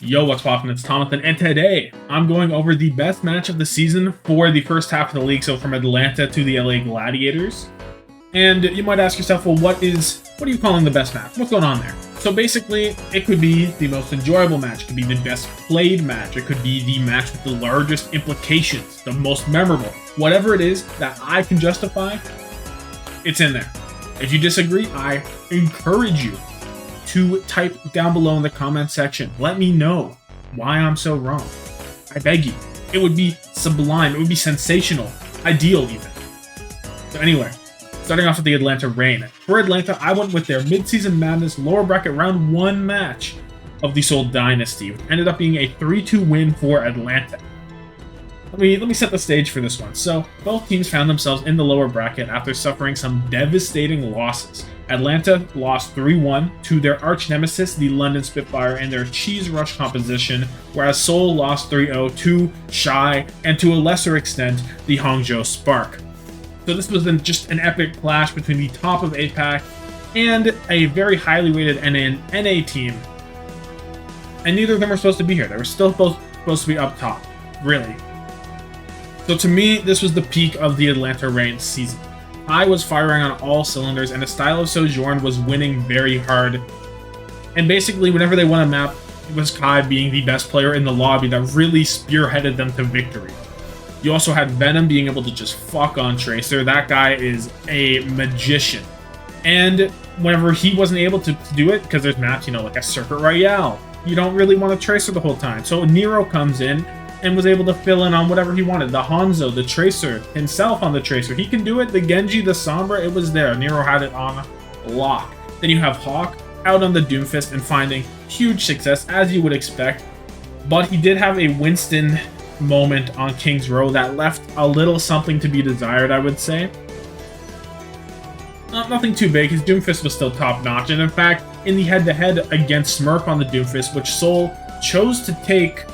Yo, what's poppin'? It's Tommathan, and today I'm going over the best match of the season for the first half of the league, so from Atlanta to the LA Gladiators. And you might ask yourself, well, what are you calling the best match? What's going on there? So basically, it could be the most enjoyable match, it could be the best played match, it could be the match with the largest implications, the most memorable. Whatever it is that I can justify, it's in there. If you disagree, I encourage you to type down below in the comment section. Let me know why I'm so wrong. I beg you. It would be sublime. It would be sensational. Ideal, even. So anyway, starting off with the Atlanta Reign. For Atlanta, I went with their Mid-Season Madness lower bracket round 1 match of the Seoul Dynasty, which ended up being a 3-2 win for Atlanta. Let me set the stage for this one. So, both teams found themselves in the lower bracket after suffering some devastating losses. Atlanta lost 3-1 to their arch nemesis, the London Spitfire, and their Cheese Rush composition, whereas Seoul lost 3-0 to Shy, and to a lesser extent, the Hangzhou Spark. So this was just an epic clash between the top of APAC and a very highly rated NA team. And neither of them were supposed to be here. They were still both supposed to be up top, really. So to me, this was the peak of the Atlanta Reign season. I was firing on all cylinders, and the style of Sojourn was winning very hard. And basically, whenever they won a map, it was Kai being the best player in the lobby that really spearheaded them to victory. You also had Venom being able to just fuck on Tracer. That guy is a magician. And whenever he wasn't able to do it, because there's maps, like a Circuit Royale, you don't really want a Tracer the whole time. So Nero comes in and was able to fill in on whatever he wanted. The Hanzo, the Tracer, himself on the Tracer. He can do it. The Genji, the Sombra, it was there. Nero had it on lock. Then you have Hawk out on the Doomfist and finding huge success, as you would expect. But he did have a Winston moment on King's Row that left a little something to be desired, I would say. Nothing too big. His Doomfist was still top-notch. And in fact, in the head-to-head against Smurf on the Doomfist, which Seoul chose to take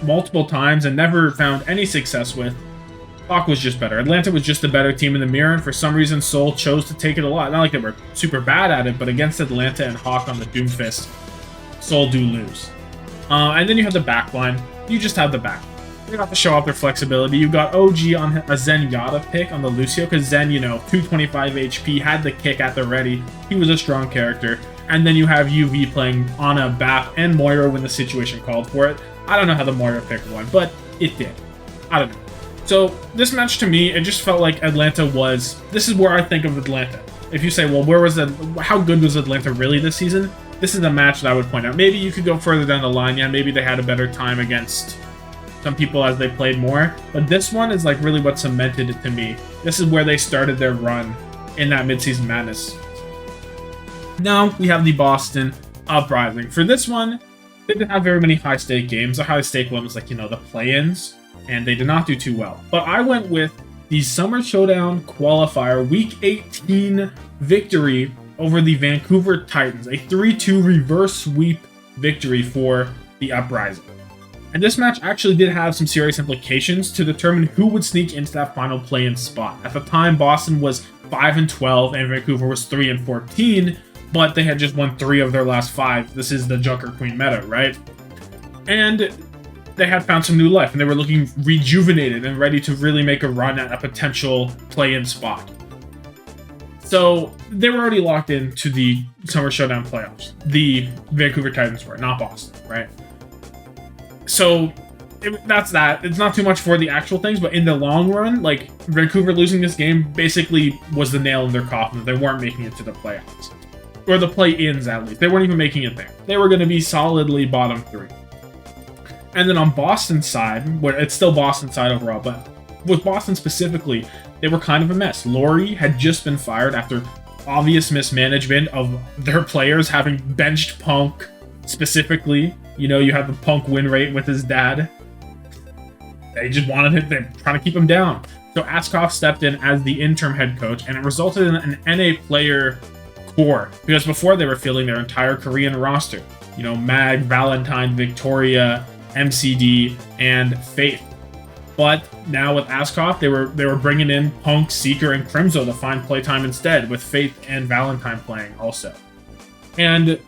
multiple times and never found any success with, Hawk was just better. Atlanta was just a better team in the mirror, and for some reason Seoul chose to take it a lot. Not like they were super bad at it, but against Atlanta and Hawk on the Doomfist, Seoul do lose. And then you have the backline. You just have the back. They got to show off their flexibility. You got OG on a Zenyatta pick on the Lucio, because Zen, 225 HP, had the kick at the ready. He was a strong character. And then you have UV playing Ana, Bap, and Moira when the situation called for it. I don't know how the Moira pick won, but it did. I don't know. So this match, to me, it just felt like Atlanta was... This is where I think of Atlanta. If you say, well, how good was Atlanta really this season? This is the match that I would point out. Maybe you could go further down the line. Yeah, maybe they had a better time against some people as they played more. But this one is really what cemented it to me. This is where they started their run in that Mid-Season Madness. Now we have the Boston Uprising. For this one, they didn't have very many high-stake games. The high-stake one was the play-ins, and they did not do too well. But I went with the Summer Showdown Qualifier Week 18 victory over the Vancouver Titans, a 3-2 reverse sweep victory for the Uprising. And this match actually did have some serious implications to determine who would sneak into that final play-in spot. At the time, Boston was 5-12 and Vancouver was 3-14, but they had just won 3 of their last 5. This is the Junker Queen meta, right? And they had found some new life, and they were looking rejuvenated and ready to really make a run at a potential play-in spot. So they were already locked into the Summer Showdown playoffs. The Vancouver Titans were, not Boston, right? So that's that. It's not too much for the actual things, but in the long run, Vancouver losing this game basically was the nail in their coffin. They weren't making it to the playoffs. Or the play-ins, at least. They weren't even making it there. They were going to be solidly bottom 3. And then on Boston's side, where it's still Boston's side overall, but with Boston specifically, they were kind of a mess. Laurie had just been fired after obvious mismanagement of their players, having benched Punk specifically. You have the Punk win rate with his dad. They just wanted him, they're trying to keep him down. So Askov stepped in as the interim head coach, and it resulted in an NA player core, because before they were fielding their entire Korean roster. Mag, Valentine, Victoria, MCD, and Faith. But now with Askov, they were bringing in Punk, Seeker, and Crimzo to find playtime instead, with Faith and Valentine playing also. And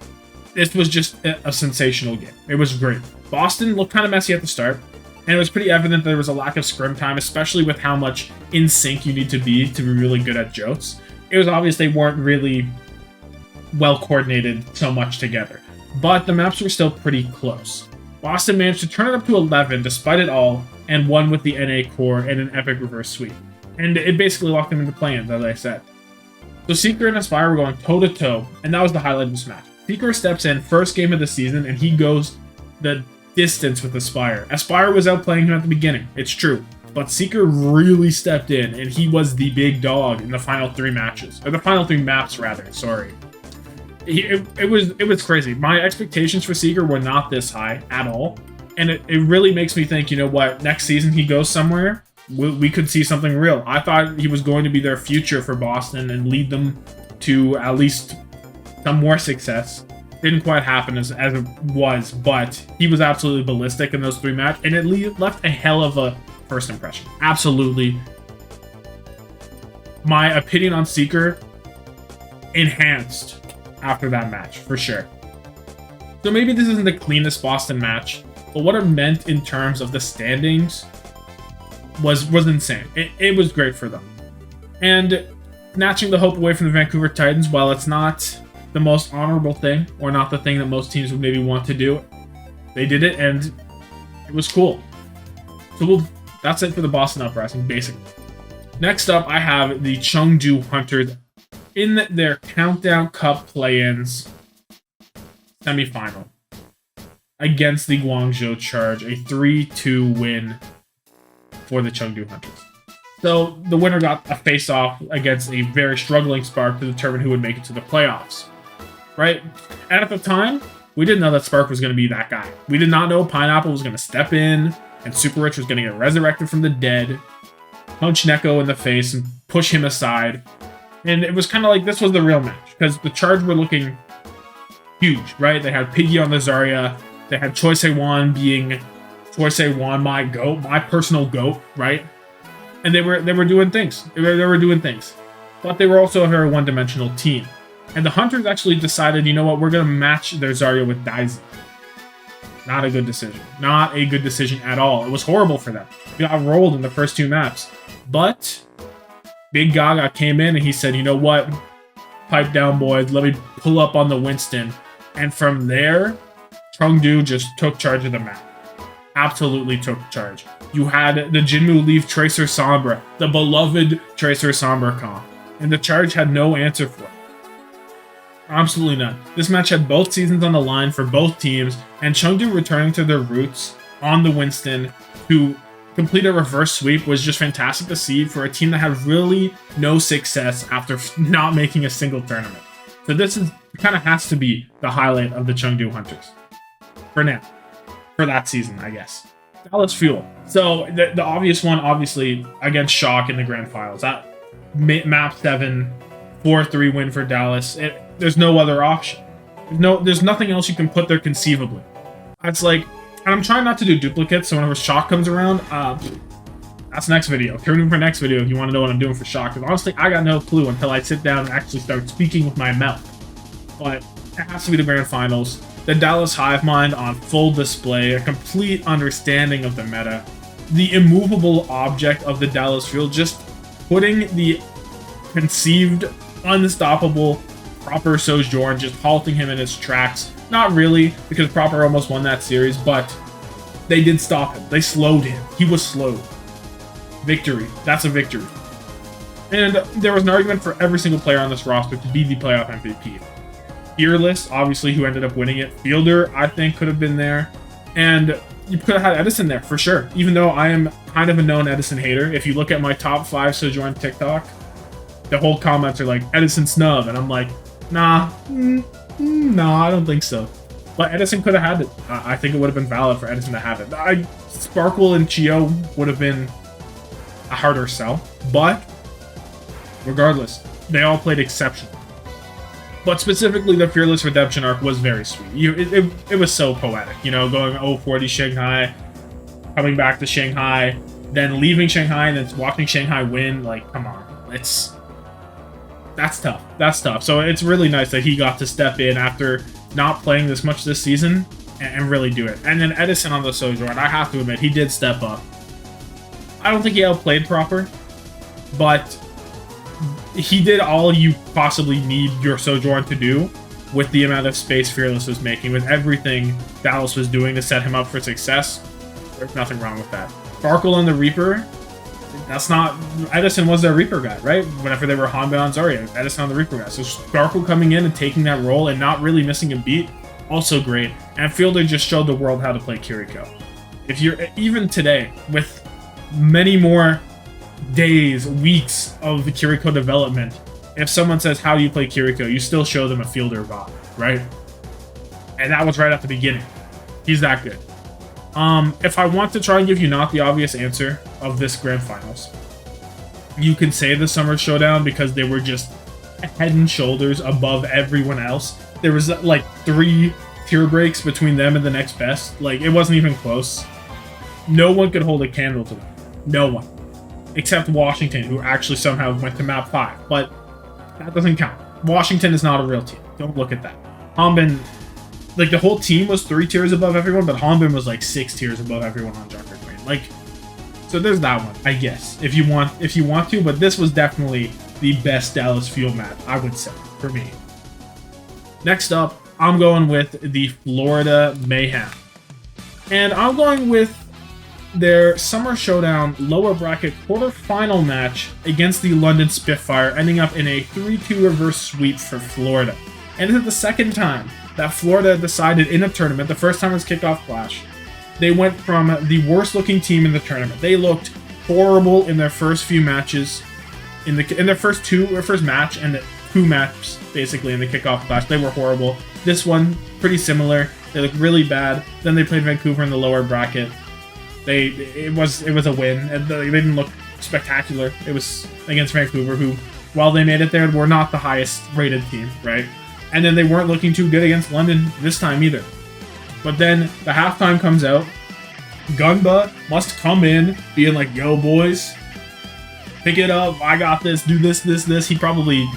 this was just a sensational game. It was great. Boston looked kind of messy at the start, and it was pretty evident there was a lack of scrim time, especially with how much in sync you need to be really good at Jotes. It was obvious they weren't really well coordinated so much together, but the maps were still pretty close. Boston managed to turn it up to 11 despite it all, and won with the NA core and an epic reverse sweep. And it basically locked them into play-ins, as I said. So Seeker and Aspire were going toe-to-toe, and that was the highlight of this match. Seeker steps in, first game of the season, and he goes the distance with Aspire. Aspire was outplaying him at the beginning, it's true, but Seeker really stepped in, and he was the big dog in the final 3 matches. Or the final 3 maps, rather, sorry. It was crazy. My expectations for Seeker were not this high at all, and it really makes me think, you know what, next season he goes somewhere, we could see something real. I thought he was going to be their future for Boston and lead them to at least some more success. Didn't quite happen as it was, but he was absolutely ballistic in those 3 matches, and it left a hell of a first impression. Absolutely. My opinion on Seeker enhanced after that match, for sure. So maybe this isn't the cleanest Boston match, but what it meant in terms of the standings was insane. It was great for them. And snatching the hope away from the Vancouver Titans, while it's not the most honorable thing, or not the thing that most teams would maybe want to do, they did it, and it was cool. So that's it for the Boston Uprising, basically. Next up, I have the Chengdu Hunters in their Countdown Cup play-ins semifinal against the Guangzhou Charge, a 3-2 win for the Chengdu Hunters. So the winner got a face-off against a very struggling Spark to determine who would make it to the playoffs, right? And at the time, we didn't know that Spark was going to be that guy. We did not know Pineapple was going to step in and Super Rich was going to get resurrected from the dead, punch Neko in the face and push him aside. And it was kind of like this was the real match, because the Charge were looking huge, right? They had Piggy on the Zarya. They had Choi Se-Wan being Choi Se-Wan, my goat, my personal goat, right? And they were doing things. They were doing things. But they were also a very one-dimensional team. And the Hunters actually decided, you know what, we're going to match their Zarya with Daisy. Not a good decision. Not a good decision at all. It was horrible for them. They got rolled in the first 2 maps. But Big Gaga came in and he said, you know what, pipe down, boys. Let me pull up on the Winston. And from there, Chengdu just took charge of the map. Absolutely took charge. You had the Jinmu leave Tracer Sombra, the beloved Tracer Sombra comp, and the Charge had no answer for it. Absolutely none. This match had both seasons on the line for both teams, and Chengdu returning to their roots on the Winston to complete a reverse sweep was just fantastic to see for a team that had really no success after not making a single tournament. So this kind of has to be the highlight of the Chengdu Hunters. For now. For that season, I guess. Dallas Fuel. So the obvious one, obviously, against Shock in the Grand Finals. That map 7, 4-3 win for Dallas. There's no other option. There's nothing else you can put there conceivably. It's like, and I'm trying not to do duplicates, so whenever Shock comes around, that's next video. Tune in for next video if you want to know what I'm doing for Shock. Because honestly, I got no clue until I sit down and actually start speaking with my mouth. But it has to be the Grand Finals. The Dallas Hive Mind on full display, a complete understanding of the meta, the immovable object of the Dallas Fuel, just putting the conceived, unstoppable Proper Sojourn, just halting him in his tracks. Not really, because Proper almost won that series, but they did stop him. They slowed him. He was slowed. Victory. That's a victory. And there was an argument for every single player on this roster to be the playoff MVP. Fearless, obviously, who ended up winning it. Fielder, I think, could have been there. And you could have had Edison there, for sure. Even though I am kind of a known Edison hater. If you look at my top 5 Sojourn TikTok, the whole comments are like, Edison snub. And I'm like, nah, I don't think so. But Edison could have had it. I think it would have been valid for Edison to have it. Sparkle and Chio would have been a harder sell. But regardless, they all played exceptional. But specifically, the Fearless Redemption arc was very sweet. It was so poetic, you know, going 0-40 Shanghai, coming back to Shanghai, then leaving Shanghai, and then watching Shanghai win. Like, come on, that's tough. That's tough. So it's really nice that he got to step in after not playing this much this season and really do it. And then Edison on the Sojourn, I have to admit, he did step up. I don't think he outplayed proper, but he did all you possibly need your Sojourn to do with the amount of space Fearless was making, with everything Dallas was doing to set him up for success. There's nothing wrong with that. Sparkle and the Reaper, that's not... Edison was their Reaper guy, right? Whenever they were Hanbei on Zarya, Edison on the Reaper guy. So Sparkle coming in and taking that role and not really missing a beat, also great. And Fielder just showed the world how to play Kiriko. If you're... Even today, with many more days, weeks of the Kiriko development, if someone says, how do you play Kiriko, you still show them a Fielder vibe, right? And that was right at the beginning. He's that good. If I want to try and give you not the obvious answer of this Grand Finals, you could say the Summer Showdown because they were just head and shoulders above everyone else. There was like 3 tier breaks between them and the next best. Like, it wasn't even close. No one could hold a candle to them. No one. Except Washington, who actually somehow went to map 5. But that doesn't count. Washington is not a real team. Don't look at that. Hanbin, like, the whole team was 3 tiers above everyone, but Hanbin was like 6 tiers above everyone on Junker Queen. Like, so there's that one, I guess, if you want to, but this was definitely the best Dallas field map, I would say, for me. Next up, I'm going with the Florida Mayhem. And I'm going with their Summer Showdown lower bracket quarterfinal match against the London Spitfire, ending up in a 3-2 reverse sweep for Florida. And this is the second time that Florida decided in a tournament, the first time was Kickoff Clash, they went from the worst looking team in the tournament. They looked horrible in their first few matches, in their first match and the 2 maps basically in the Kickoff Clash. They were horrible. This one, pretty similar. They looked really bad. Then they played Vancouver in the lower bracket. It was a win, and they didn't look spectacular. It was against Vancouver, who, while they made it there, were not the highest rated team, right? And then they weren't looking too good against London this time either. But then the halftime comes out. Gunba must come in, being like, yo, boys, pick it up, I got this, do this, this. He probably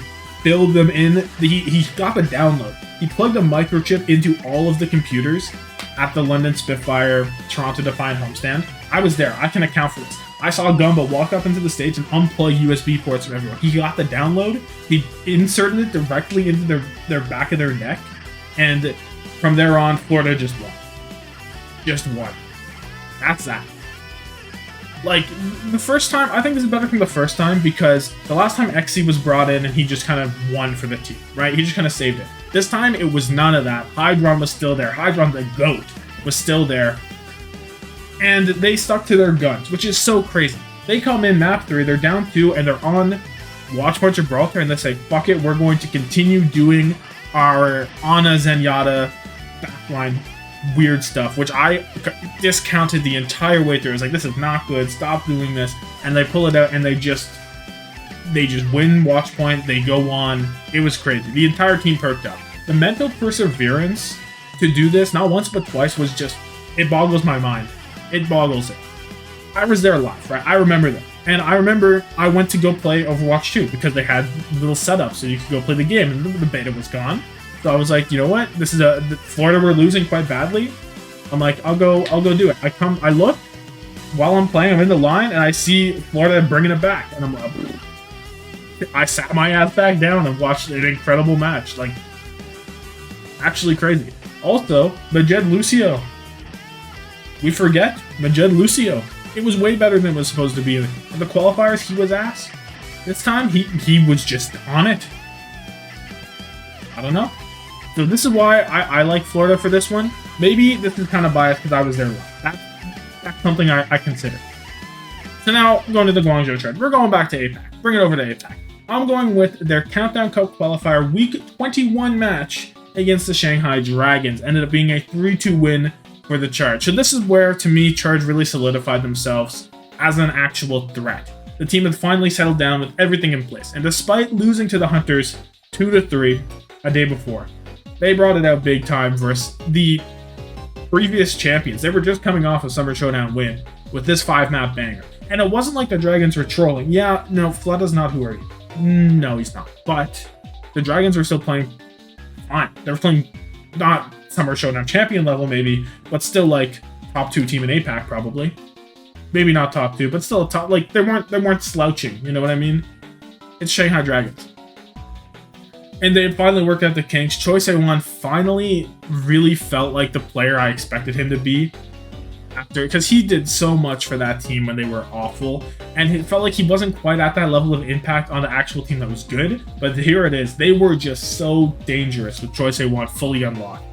filled them in. He got the download. He plugged a microchip into all of the computers at the London Spitfire Toronto Defiant homestand. I was there. I can account for this. I saw Gumba walk up into the stage and unplug USB ports from everyone. He got the download. He inserted it directly into their back of their neck. And from there on, Florida just won. Just won. That's that. Like, the first time, I think this is better from the first time because the last time XC was brought in and he just kind of won for the team, right? He just kind of saved it. This time, it was none of that. Hydron was still there. Hydron, the GOAT, was still there. And they stuck to their guns, which is so crazy. They come in map 3, they're down 2, and they're on Watchpoint Gibraltar, and they say, fuck it, we're going to continue doing our Ana Zenyatta backline weird stuff, which I discounted the entire way through. I was like, this is not good, stop doing this. And they pull it out, and they just win Watchpoint, they go on. It was crazy. The entire team perked up. The mental perseverance to do this, not once but twice, was just, it boggles my mind. It boggles it. I was there live, right? I remember that. And I remember I went to go play Overwatch 2 because they had little setups so you could go play the game, and the beta was gone. So I was like, you know what? This is Florida were losing quite badly. I'm like, I'll go do it. I look while I'm playing, I'm in the line, and I see Florida bringing it back, and I'm like, I sat my ass back down and watched an incredible match. Like, actually crazy. Also, Majed Lucio. We forget Majed Lucio. It was way better than it was supposed to be. In the qualifiers, he was ass. This time, he was just on it. I don't know. So this is why I like Florida for this one. Maybe this is kind of biased because I was there live. That's something I consider. So now, going to the Guangzhou Charge. We're going back to APAC. Bring it over to APAC. I'm going with their Countdown Cup qualifier week 21 match against the Shanghai Dragons. Ended up being a 3-2 win for the Charge. So this is where, to me, Charge really solidified themselves as an actual threat. The team had finally settled down with everything in place. And despite losing to the Hunters 2-3 a day before, they brought it out big time versus the previous champions. They were just coming off a Summer Showdown win with this 5-map banger. And it wasn't like the Dragons were trolling. Yeah, no, Flutter's not who are you. No, he's not. But the Dragons were still playing fine. They were playing not Summer Showdown champion level maybe, but still like top 2 team in APAC probably. Maybe not top 2, but still a top. Like they weren't slouching. You know what I mean? It's Shanghai Dragons. And they finally worked out the kinks. Choi Se-won finally really felt like the player I expected him to be. Because he did so much for that team when they were awful, and it felt like he wasn't quite at that level of impact on the actual team that was good, but here it is. They were just so dangerous with Choi Se-won fully unlocked.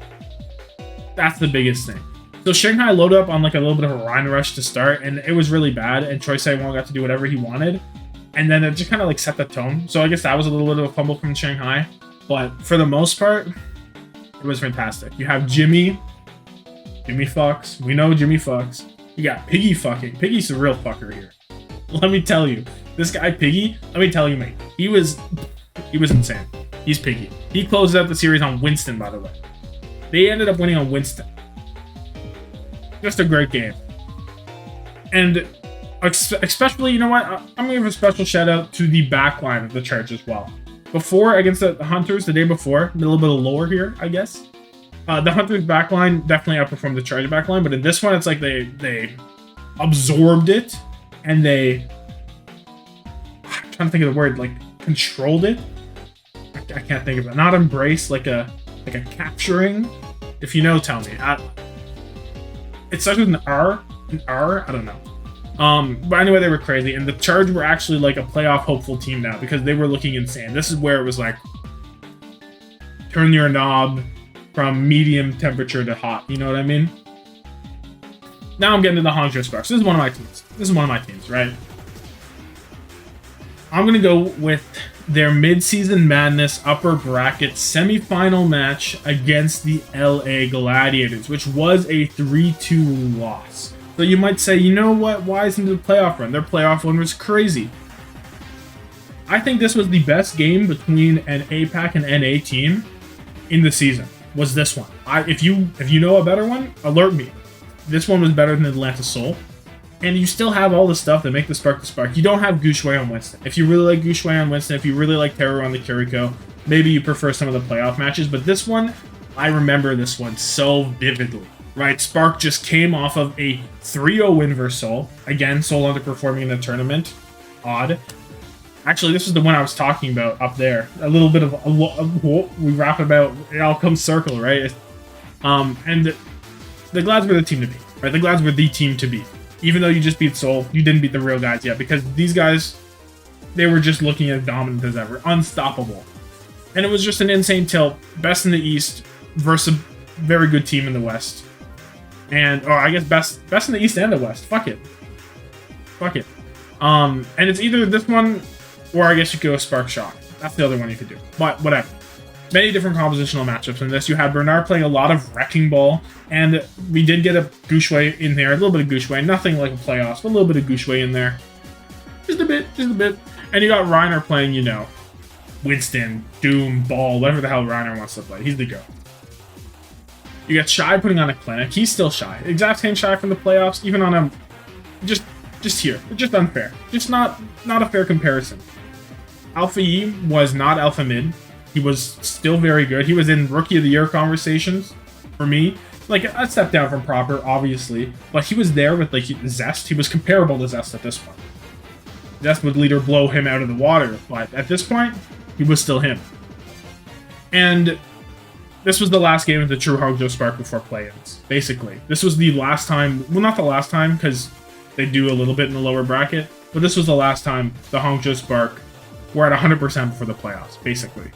That's the biggest thing. So Shanghai loaded up on like a little bit of a Rhine rush to start, and it was really bad, and Choi Se-won got to do whatever he wanted, and then it just kind of like set the tone. So I guess that was a little bit of a fumble from Shanghai, but for the most part, it was fantastic. You have Jimmy fucks. We know Jimmy fucks. You got Piggy fucking. Piggy's the real fucker here. Let me tell you. This guy, Piggy, let me tell you, mate. He was insane. He's Piggy. He closed out the series on Winston, by the way. They ended up winning on Winston. Just a great game. And especially, you know what? I'm going to give a special shout out to the backline of the Charge as well. Before, against the Hunters, the day before, a little bit of lore here, I guess. The Hunters backline definitely outperformed the Charge backline, but in this one, it's like they absorbed it, and I'm trying to think of the word, like, controlled it? I can't think of it. Not embrace, like a capturing. If you know, tell me. It starts with an R? I don't know. But anyway, they were crazy, and the Charge were actually like a playoff hopeful team now, because they were looking insane. This is where it was like, turn your knob from medium temperature to hot, you know what I mean? Now I'm getting to the Hangzhou Sparks. This is one of my teams, right? I'm going to go with their mid-season madness upper bracket semifinal match against the LA Gladiators, which was a 3-2 loss. So you might say, you know what? Why isn't the playoff run? Their playoff run was crazy. I think this was the best game between an APAC and NA team in the season. Was this one. If you know a better one, alert me. This one was better than Atlanta Seoul. And you still have all the stuff that make the Spark. You don't have Gushui on Winston. If you really like Gushui on Winston, if you really like Terror on the Kiriko, maybe you prefer some of the playoff matches. But this one, I remember this one so vividly. Right? Spark just came off of a 3-0 win versus Seoul. Again, Seoul underperforming in the tournament. Odd. Actually, this is the one I was talking about up there. A little bit of we rap about, it all comes circle, right? And the Glads were the team to beat, right? The Glads were the team to beat. Even though you just beat Seoul, you didn't beat the real guys yet, because these guys, they were just looking as dominant as ever, unstoppable. And it was just an insane tilt. Best in the East versus a very good team in the West. And, or I guess best in the East and the West. Fuck it. And it's either this one, or I guess you could go Spark Shock. That's the other one you could do. But whatever. Many different compositional matchups in this. You had Bernard playing a lot of Wrecking Ball, and we did get a Gushui in there. A little bit of Gushui. Nothing like a playoffs, but a little bit of Gushui in there. Just a bit. And you got Reiner playing, you know, Winston, Doom, Ball, whatever the hell Reiner wants to play. He's the go. You got Shy putting on a clinic. He's still Shy. Exact same Shy from the playoffs, even on a... Just here. Just unfair. Just not a fair comparison. Alpha E was not Alpha Mid. He was still very good. He was in Rookie of the Year conversations for me. Like, a step down from Proper, obviously. But he was there with, like, Zest. He was comparable to Zest at this point. Zest would later blow him out of the water. But at this point, he was still him. And this was the last game of the true Hangzhou Spark before play-ins, basically. This was the last time... Well, not the last time, because they do a little bit in the lower bracket. But this was the last time the Hangzhou Spark were at 100% before the playoffs, basically.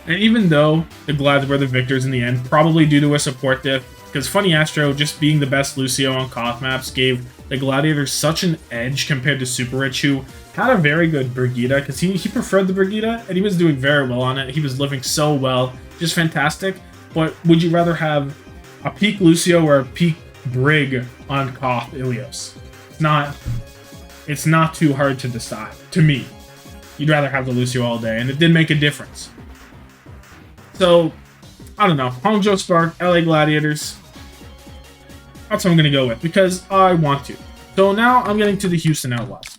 And even though the Glads were the victors in the end, probably due to a support diff, because Funny Astro just being the best Lucio on Koth maps gave the Gladiators such an edge compared to Super Rich, who had a very good Brigitte, because he preferred the Brigitte, and he was doing very well on it. He was living so well, just fantastic. But would you rather have a peak Lucio or a peak Brig on Koth Ilios? It's not too hard to decide, to me. You'd rather have the Lucio all day, and it did make a difference. So, I don't know. Hangzhou Spark, LA Gladiators. That's what I'm going to go with, because I want to. So now I'm getting to the Houston Outlaws.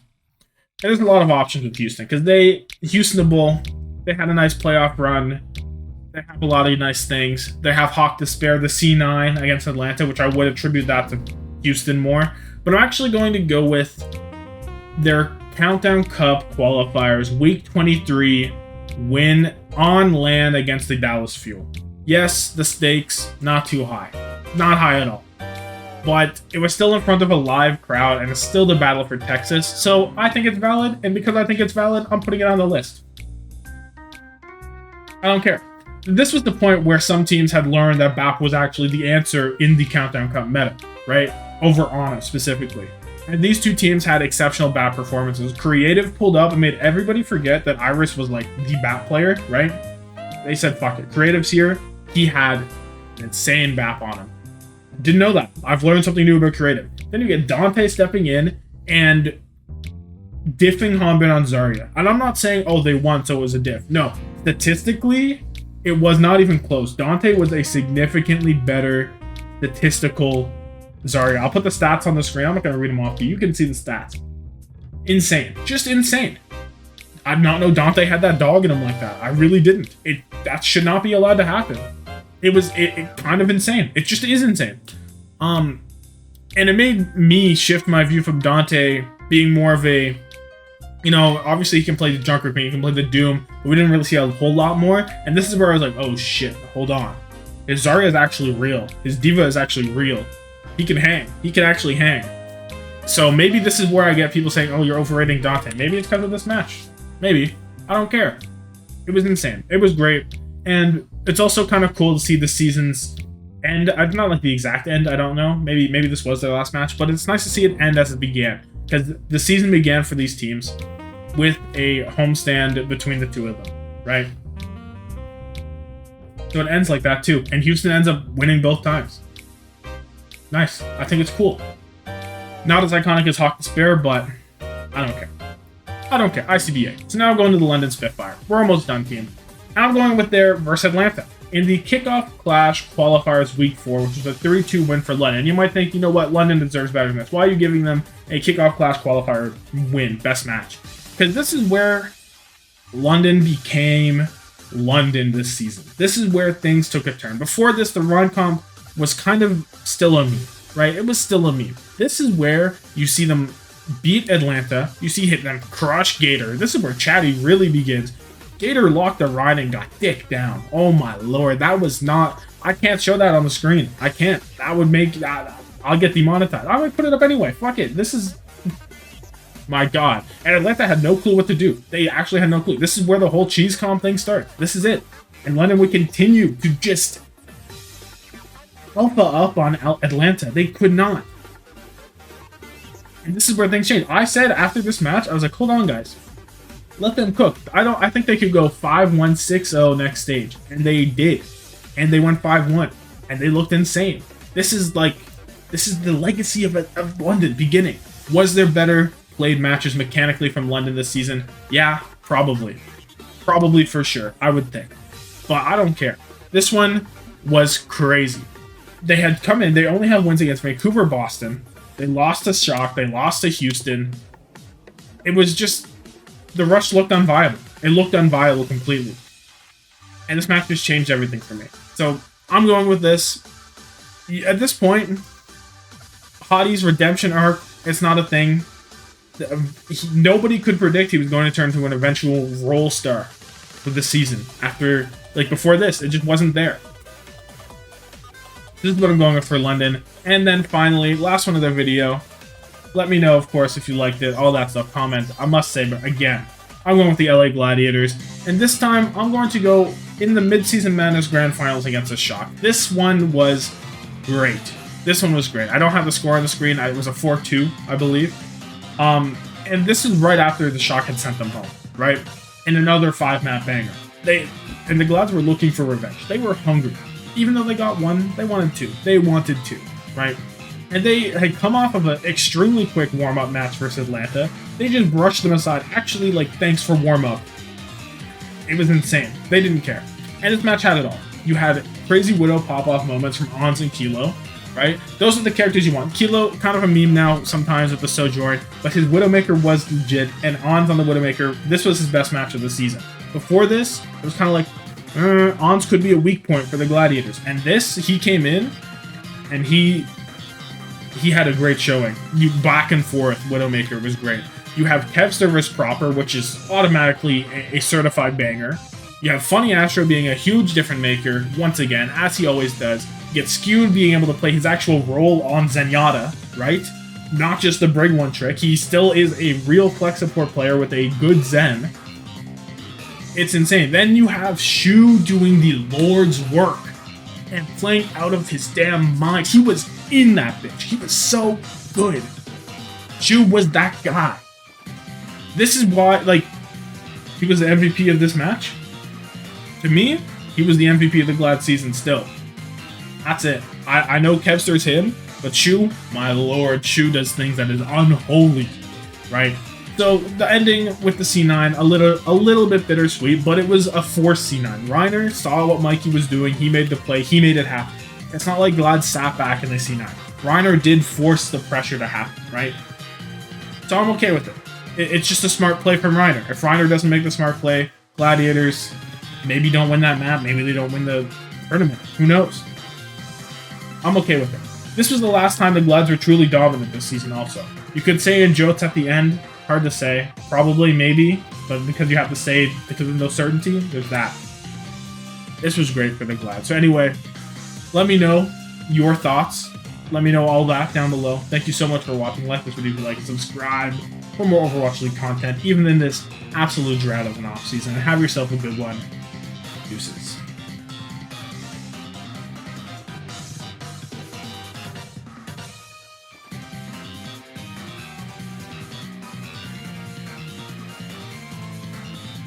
And there's a lot of options with Houston, because Houstonable, they had a nice playoff run. They have a lot of nice things. They have Hawk Despair, the C9 against Atlanta, which I would attribute that to Houston more. But I'm actually going to go with their Countdown Cup qualifiers, Week 23 win on land against the Dallas Fuel. Yes, the stakes, not too high. Not high at all. But it was still in front of a live crowd, and it's still the battle for Texas. So I think it's valid, and because I think it's valid, I'm putting it on the list. I don't care. This was the point where some teams had learned that BAP was actually the answer in the Countdown Cup meta, right? Over Ana specifically. And these two teams had exceptional BAP performances. Creative pulled up and made everybody forget that Iris was like the BAP player, right? They said, fuck it. Creative's here. He had an insane BAP on him. Didn't know that. I've learned something new about Creative. Then you get Dante stepping in and diffing Hanbin on Zarya. And I'm not saying, oh, they won, so it was a diff. No. Statistically, it was not even close. Dante was a significantly better statistical Zarya. I'll put the stats on the screen. I'm not going to read them off, but you can see the stats. Insane. Just insane. I did not know Dante had that dog in him like that. I really didn't. That should not be allowed to happen. It was kind of insane. It just is insane. And it made me shift my view from Dante being more of a, obviously he can play the Junker Queen, he can play the Doom, but we didn't really see a whole lot more. And this is where I was like, oh shit, hold on. His Zarya is actually real. His Diva is actually real. He can hang. He can actually hang. So maybe this is where I get people saying, oh, you're overrating Dante. Maybe it's because of this match. Maybe. I don't care. It was insane. It was great. And it's also kind of cool to see the season's end. Not like the exact end, I don't know. Maybe this was their last match, but it's nice to see it end as it began. Because the season began for these teams with a homestand between the two of them, right? So it ends like that too. And Houston ends up winning both times. Nice. I think it's cool. Not as iconic as Hawk Despair, but I don't care. I don't care. ICBA. So now I'm going to the London Spitfire. We're almost done, team. And I'm going with their versus Atlanta. In the Kickoff Clash Qualifiers Week 4, which is a 3-2 win for London. You might think, you know what, London deserves better than this. Why are you giving them a Kickoff Clash Qualifier win, best match? Because this is where London became London this season. This is where things took a turn. Before this, the Ron Comp was kind of still a meme, right? It was still a meme. This is where you see them beat Atlanta. You see them crush Gator. This is where Chatty really begins. Gator locked the ride and got dick down. Oh my lord, that was not... I can't show that on the screen. I can't. That would make... I'll get demonetized. I would put it up anyway. Fuck it. This is... My god. And Atlanta had no clue what to do. They actually had no clue. This is where the whole cheese comp thing starts. This is it. And London would continue to just... alpha up on Atlanta. They could not. And this is where things change. I said after this match, I was like, hold on, guys. Let them cook. I think they could go 5-1, 6-0 next stage. And they did. And they went 5-1. And they looked insane. This is the legacy of London beginning. Was there better played matches mechanically from London this season? Yeah, probably. Probably for sure, I would think. But I don't care. This one was crazy. They had come in, they only had wins against Vancouver, Boston. They lost to Shock, they lost to Houston. It was just, the rush looked unviable. It looked unviable completely. And this match just changed everything for me. So, I'm going with this. At this point, Hottie's redemption arc, it's not a thing. Nobody could predict he was going to turn to an eventual role star for the season. After, before this, it just wasn't there. This is what I'm going with for London. And then finally, last one of the video. Let me know, of course, if you liked it, all that stuff, comment. I must say, but again, I'm going with the LA Gladiators. And this time, I'm going to go in the Mid-Season Madness Grand Finals against a Shock. This one was great. This one was great. I don't have the score on the screen. It was a 4-2, I believe. And this is right after the Shock had sent them home, right? And another 5-map banger. And the Glads were looking for revenge. They were hungry. Even though they got one, they wanted two. They wanted two, right? And they had come off of an extremely quick warm-up match versus Atlanta. They just brushed them aside. Actually, thanks for warm-up. It was insane. They didn't care. And this match had it all. You had crazy Widow pop-off moments from Ons and Kilo, right? Those are the characters you want. Kilo, kind of a meme now sometimes with the Sojourn, but his Widowmaker was legit, and Ons on the Widowmaker, this was his best match of the season. Before this, it was kind of like, Ons could be a weak point for the Gladiators. And this, he came in, and he had a great showing. You back and forth, Widowmaker was great. You have Kevster vs. Proper, which is automatically a certified banger. You have Funny Astro being a huge different maker, once again, as he always does. You get Skewed being able to play his actual role on Zenyatta, right? Not just the Brig One trick. He still is a real flex support player with a good Zen. It's insane. Then you have Shu doing the Lord's work and playing out of his damn mind. He was in that bitch. He was so good. Shu was that guy. This is why, like, he was the MVP of this match. To me, he was the MVP of the Glad season still. That's it. I know Kevster's him, but Shu, my lord, Shu does things that is unholy, right? So the ending with the C9, a little bit bittersweet, but it was a forced C9. Reiner saw what Mikey was doing, he made the play, he made it happen. It's not like Glad sat back in the C9. Reiner did force the pressure to happen, right? So I'm okay with it. It's just a smart play from Reiner. If Reiner doesn't make the smart play, Gladiators maybe don't win that map, maybe they don't win the tournament. Who knows? I'm okay with it. This was the last time the Glads were truly dominant this season also. You could say in Jotes at the end, hard to say. Probably, maybe, but because you have to say, because of no certainty, there's that. This was great for the Glad. So anyway, let me know your thoughts. Let me know all that down below. Thank you so much for watching. Like this video if you like and subscribe for more Overwatch League content, even in this absolute drought of an off season. And have yourself a good one. Deuces.